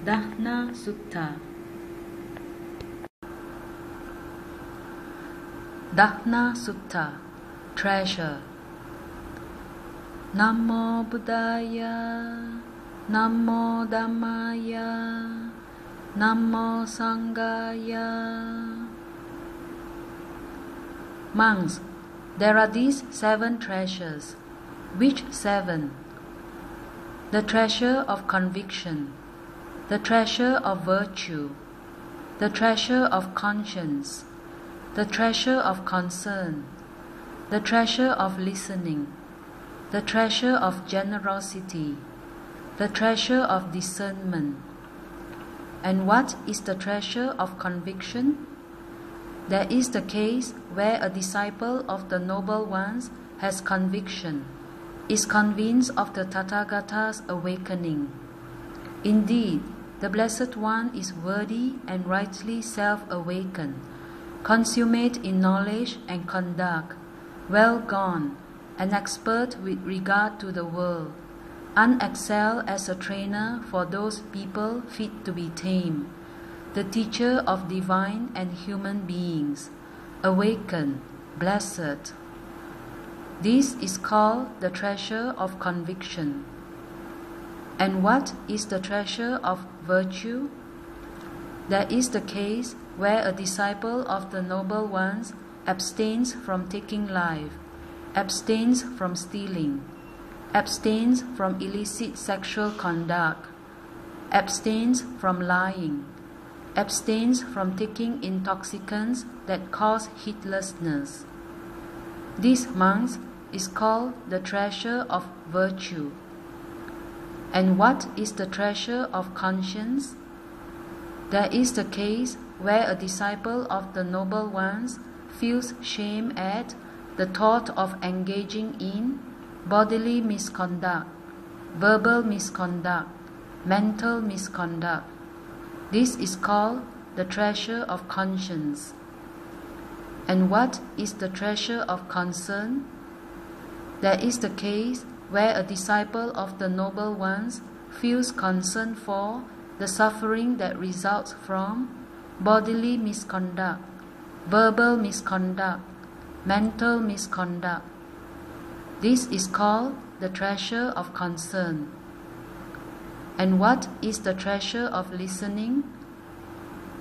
Dhana Sutta. Dhana Sutta, treasure. Namo Buddhaya, Namo Dhammaya, Namo Sanghaya. Monks, there are these 7 treasures. Which 7? The treasure of conviction, the treasure of virtue, the treasure of conscience, the treasure of concern, the treasure of listening, the treasure of generosity, the treasure of discernment. And what is the treasure of conviction? There is the case where a disciple of the Noble Ones has conviction, is convinced of the Tathagata's awakening. Indeed, the Blessed One is worthy and rightly self-awakened, consummate in knowledge and conduct, well gone, an expert with regard to the world, unexcelled as a trainer for those people fit to be tamed, the teacher of divine and human beings, awakened, blessed. This is called the treasure of conviction. And what is the treasure of virtue? There is the case where a disciple of the Noble Ones abstains from taking life, abstains from stealing, abstains from illicit sexual conduct, abstains from lying, abstains from taking intoxicants that cause heedlessness. These monks is called the treasure of virtue. And what is the treasure of conscience? There is the case where a disciple of the Noble Ones feels shame at the thought of engaging in bodily misconduct, verbal misconduct, mental misconduct. This is called the treasure of conscience. And what is the treasure of concern? There is the case where a disciple of the Noble Ones feels concern for the suffering that results from bodily misconduct, verbal misconduct, mental misconduct. This is called the treasure of concern. And what is the treasure of listening?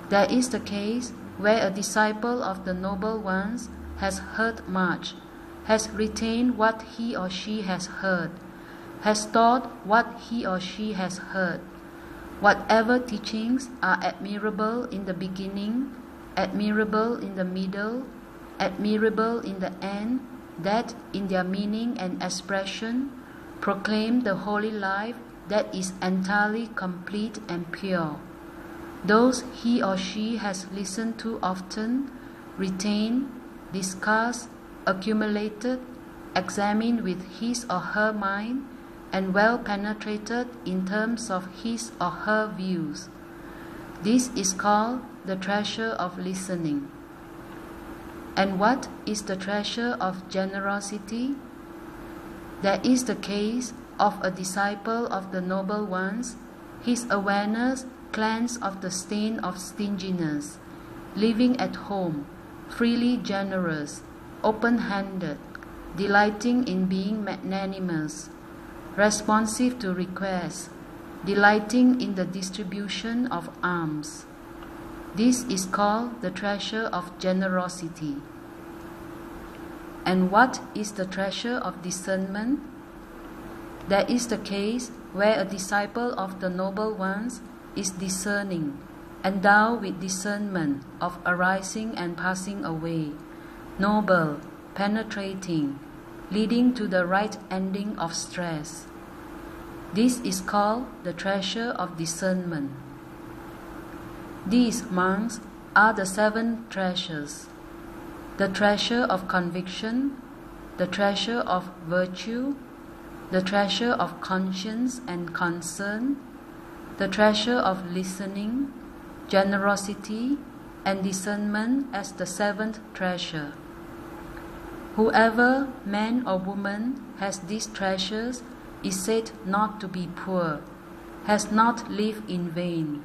There is the case where a disciple of the Noble Ones has heard much, has retained what he or she has heard, has taught what he or she has heard. Whatever teachings are admirable in the beginning, admirable in the middle, admirable in the end, that in their meaning and expression proclaim the holy life that is entirely complete and pure. Those he or she has listened to often, retained, discussed, accumulated, examined with his or her mind, and well penetrated in terms of his or her views. This is called the treasure of listening. And what is the treasure of generosity? There is the case of a disciple of the Noble Ones, his awareness cleansed of the stain of stinginess, living at home, freely generous, open-handed, delighting in being magnanimous, responsive to requests, delighting in the distribution of alms. This is called the treasure of generosity. And what is the treasure of discernment? There is the case where a disciple of the Noble Ones is discerning, endowed with discernment of arising and passing away, noble, penetrating, leading to the right ending of stress. This is called the treasure of discernment. These monks are the 7 treasures: the treasure of conviction, the treasure of virtue, the treasure of conscience and concern, the treasure of listening, generosity, and discernment as the 7th treasure. Whoever, man or woman, has these treasures is said not to be poor, has not lived in vain.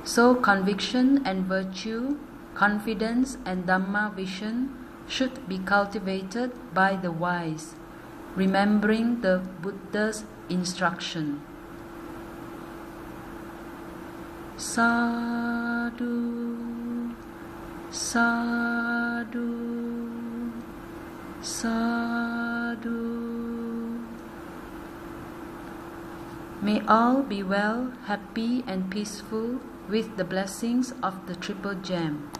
So conviction and virtue, confidence and Dhamma vision should be cultivated by the wise, remembering the Buddha's instruction. Sadhu, sadhu, sadhu. May all be well, happy and peaceful with the blessings of the Triple Gem.